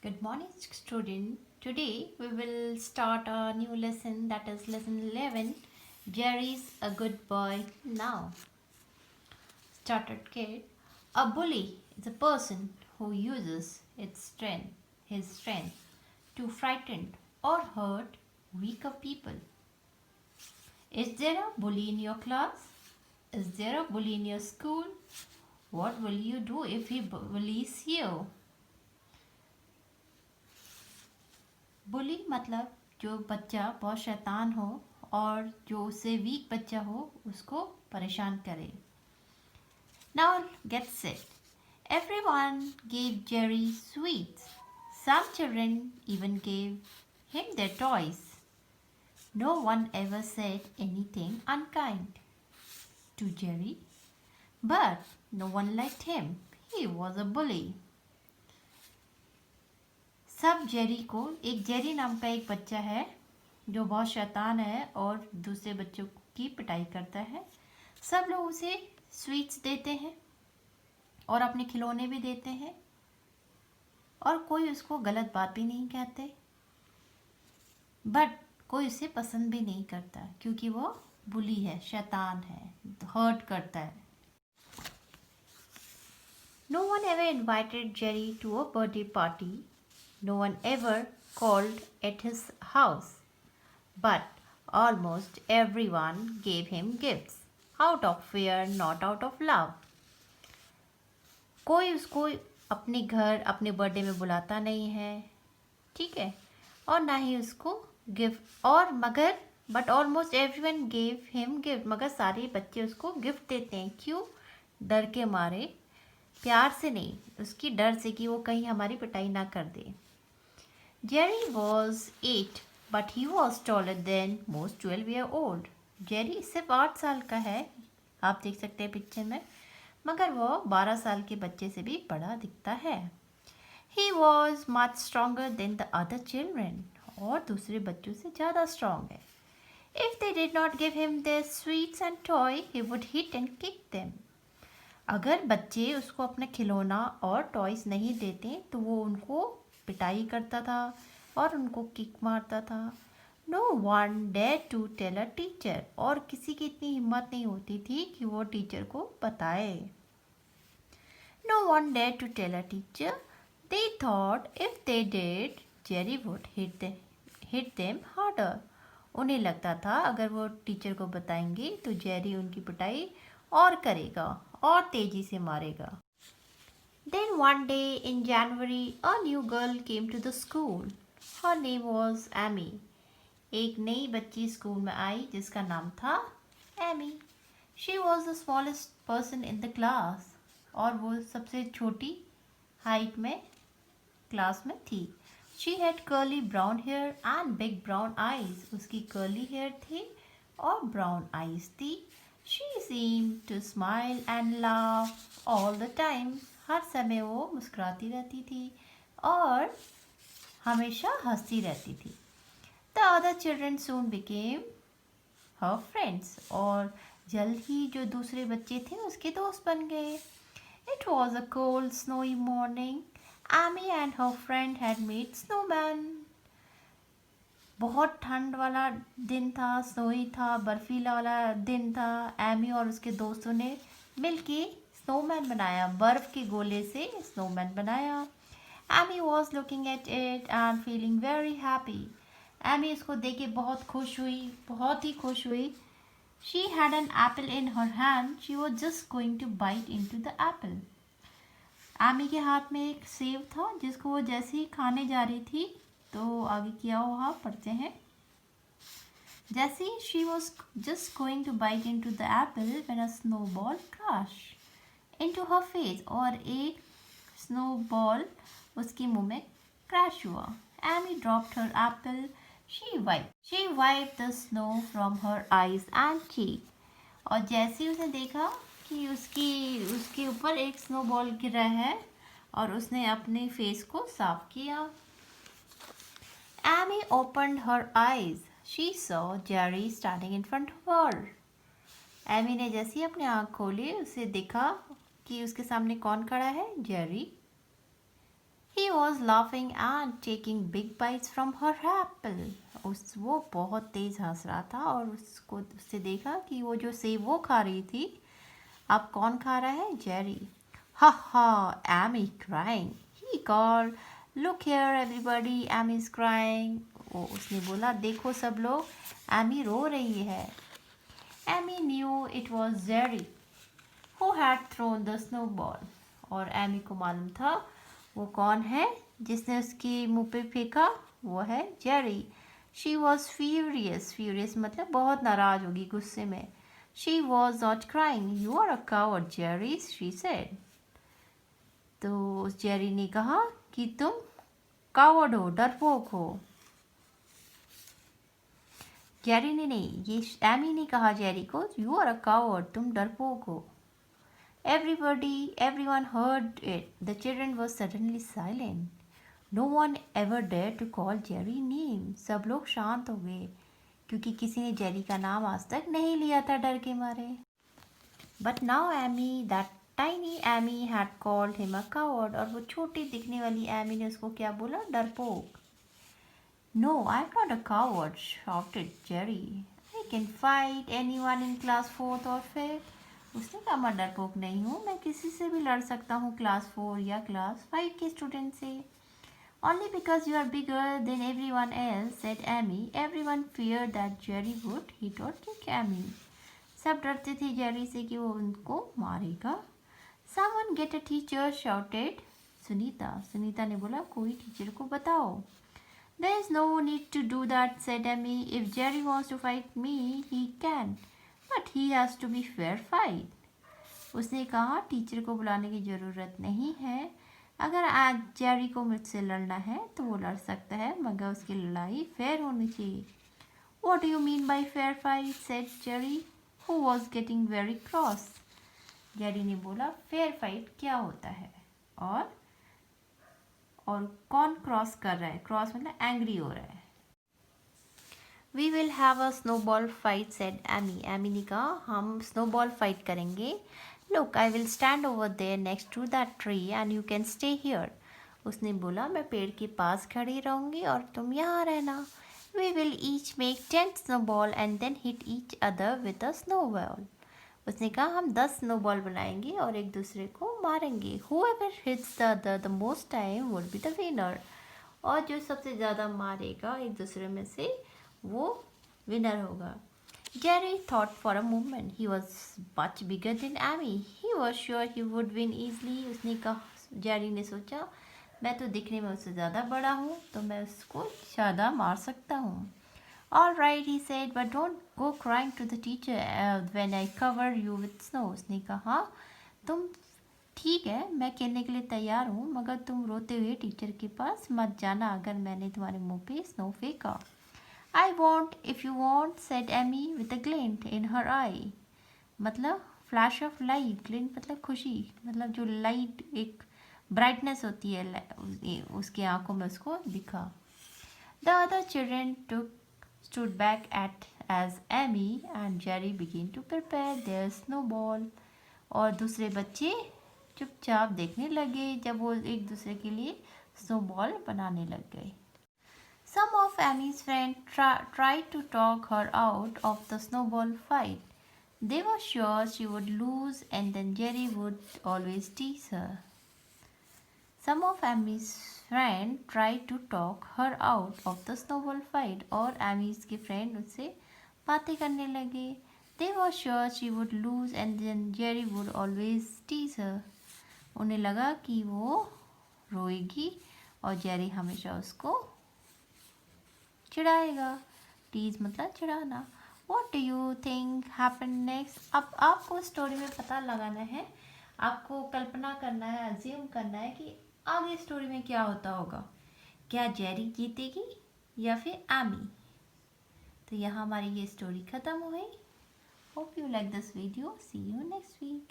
Good morning, student. Today we will start a new lesson, that is lesson 11. Jerry's a good boy now. Started kid. A bully is a person who uses his strength, to frighten or hurt weaker people. Is there a bully in your class? Is there a bully in your school? What will you do if he bullies you? बुली मतलब जो बच्चा बहुत शैतान हो और जो उससे week बच्चा हो उसको परेशान करे. Now get set. Everyone gave Jerry sweets. Some children even gave him their toys. No one ever said anything unkind to Jerry, but no one liked him. He was a bully. सब Jerry को, एक Jerry नाम का एक बच्चा है जो बहुत शैतान है और दूसरे बच्चों की पिटाई करता है. सब लोग उसे स्वीट्स देते हैं और अपने खिलौने भी देते हैं और कोई उसको गलत बात भी नहीं कहते, बट कोई उसे पसंद भी नहीं करता क्योंकि वो बुली है, शैतान है, हर्ट करता है. No one ever invited Jerry to a birthday party. No one ever called at his house, but almost everyone gave him gifts, out of fear, not out of love. कोई उसको अपने घर, अपने बर्थडे में बुलाता नहीं है, ठीक है, और ना ही उसको गिफ्ट, और मगर but almost everyone gave him gift, मगर सारे बच्चे उसको गिफ्ट देते हैं. क्यों? डर के मारे, प्यार से नहीं, उसकी डर से कि वो कहीं हमारी पिटाई ना कर दे. Jerry was 8, but he was taller than most 12-year-old. Jerry सिर्फ 8 साल का है, आप देख सकते हैं पिक्चर में, मगर वो 12 साल के बच्चे से भी बड़ा दिखता है. He was much stronger than the other children, और दूसरे बच्चों से ज़्यादा स्ट्रॉन्ग है. If they did not give him their sweets and toy, he would hit and kick them. अगर बच्चे उसको अपना खिलौना और टॉयज नहीं देते तो वो उनको पिटाई करता था और उनको किक मारता था. No one dare to tell a teacher, और किसी की इतनी हिम्मत नहीं होती थी कि वो टीचर को बताए. No one dare to tell a teacher. They thought if they did Jerry would hit them harder. उन्हें लगता था अगर वो टीचर को बताएंगे तो जेरी उनकी पिटाई और करेगा और तेजी से मारेगा. Then one day in January, a new girl came to the school. Her name was Amy. एक नई बच्ची स्कूल में आई जिसका नाम था Amy. She was the smallest person in the class. और वो सबसे छोटी हाइट में क्लास में थी. She had curly brown hair and big brown eyes. उसकी curly hair थी और brown eyes थी. She seemed to smile and laugh all the time. हर समय वो मुस्कुराती रहती थी और हमेशा हंसती रहती थी. The other children soon became her friends, और जल्द ही जो दूसरे बच्चे थे उसके दोस्त बन गए. It was a cold, snowy morning. Amy and her friend had made snowman. बहुत ठंड वाला दिन था, स्नोई था, बर्फीला वाला दिन था. एमी और उसके दोस्तों ने मिलके स्नोमैन बनाया, बर्फ के गोले से स्नोमैन बनाया. Amy was looking at it and feeling very happy. Amy इसको देख के बहुत खुश हुई, बहुत ही खुश हुई. She had an apple in her hand. She was just going to bite into the apple. Amy के हाथ में एक सेब था जिसको वो जैसे ही खाने जा रही थी, तो आगे किया हुआ पढ़ते हैं. जैसे she was just going to bite into the apple when a snowball crash into her face, और एक स्नोबॉल उसके मुंह में क्रैश हुआ. Amy dropped her apple. She wiped the snow from her eyes and cheek. और जैसे ही उसने देखा कि उसके ऊपर एक स्नोबॉल गिरा है और उसने अपने फेस को साफ किया. Amy opened her eyes. She saw Jerry standing in front of her. Amy ने जैसे ही अपनी आँख खोली उसे देखा कि उसके सामने कौन खड़ा है? Jerry. He was laughing and taking big bites from her apple. वो बहुत तेज हंस रहा था और उससे देखा कि वो जो सेब वो खा रही थी, अब कौन खा रहा है? Jerry. Ha ha, Amy crying. He called, look here everybody, Amy is crying. उसने बोला, देखो सब लोग, एमी रो रही है. Amy knew it was Jerry who had thrown the snowball. और एमी को मालूम था वो कौन है जिसने उसके मुंह पे फेंका. वो है Jerry. She was furious. Furious मतलब बहुत नाराज होगी, गुस्से में. She was not crying. You are a coward Jerry, she said. तो जेरी ने कहा कि तुम कावर्ड हो, डरपोक हो. जेरी ने नहीं, ये एमी ने कहा जेरी को, यू आर अ कावर्ड, तुम डरपोक हो. Everyone heard it. The children were suddenly silent. No one ever dared to call Jerry name. सब लोग शांत हो गए क्योंकि किसी ने जेरी का नाम आज तक नहीं लिया था डर के मारे. But now Amy, that tiny Amy, had called him a coward. और वो छोटी दिखने वाली एमी ने उसको क्या बोला? डरपोक. No, I'm not a coward, shouted Jerry. I can fight anyone in class 4th or 5th. उसने कहा मैं डरपोक नहीं हूँ, मैं किसी से भी लड़ सकता हूँ क्लास 4 या क्लास 5 के स्टूडेंट से. Only because you are bigger than everyone else, said Amy. Everyone feared that Jerry would hit or kick Amy. सब डरते थे जेरी से कि वो उनको मारेगा. Someone get a teacher, shouted Sunita. Sunita ने बोला कोई टीचर को बताओ. There is no need to do that, said Amy. If Jerry wants to fight me, he can. But he has to be fair fight. उसने कहा टीचर को बुलाने की ज़रूरत नहीं है. अगर आज जेरी को मुझसे लड़ना है तो वो लड़ सकता है, मगर उसकी लड़ाई फेयर होनी चाहिए. What do you mean by fair fight? said Jerry, who was getting very cross. Jerry ने बोला फेयर फाइट क्या होता है और कौन क्रॉस कर रहा है? क्रॉस मतलब एंग्री हो रहा है. We will have a snowball fight, said Amy. Amy ने कहा हम snowball fight करेंगे. Look, I will stand over there next to that tree and you can stay here. उसने बोला मैं पेड़ के पास खड़ी रहूँगी और तुम यहाँ रहना. We will each make 10 snowball and then hit each other with a snowball. उसने कहा हम 10 snowball बनाएंगे और एक दूसरे को मारेंगे. Whoever hits the other the most time would be the winner. और जो सबसे ज़्यादा मारेगा एक दूसरे में से वो विनर होगा. Jerry thought for a moment. He was much bigger than Amy. He was sure he would win easily. उसने कहा, जेरी ने सोचा मैं तो दिखने में उससे ज़्यादा बड़ा हूँ तो मैं उसको ज़्यादा मार सकता हूँ. All right, he said, but don't go crying to the teacher when I cover you with snow. उसने कहा तुम ठीक है, मैं खेलने के लिए तैयार हूँ, मगर तुम रोते हुए टीचर के पास मत जाना अगर मैंने तुम्हारे मुंह पे स्नो फेंका. I won't if you won't, said Amy with a glint in her eye. मतलब फ्लैश ऑफ लाइट. ग्लिंट मतलब खुशी, मतलब जो लाइट एक ब्राइटनेस होती है उसकी आंखों में उसको दिखा. The other children stood back as Amy and Jerry began to prepare their snowball. और दूसरे बच्चे चुपचाप देखने लगे जब वो एक दूसरे के लिए स्नोबॉल बनाने लग गए. Some of Amy's friends tried to talk her out of the snowball fight. They were sure she would lose and then Jerry would always tease her. Some of Amy's friends tried to talk her out of the snowball fight. और Amy's के friend उससे बातें करने लगे. They were sure she would lose and then Jerry would always tease her. उन्हें लगा कि वो रोएगी और जेरी हमेशा उसको चिढ़ाएगा. टीज मतलब चिढ़ाना. What do you think happened next? अब आपको स्टोरी में पता लगाना है, आपको कल्पना करना है, अज्यूम करना है कि आगे स्टोरी में क्या होता होगा. क्या जेरी जीतेगी या फिर एमी? तो यहाँ हमारी ये स्टोरी ख़त्म हो गई. Hope you like this video. See you next week.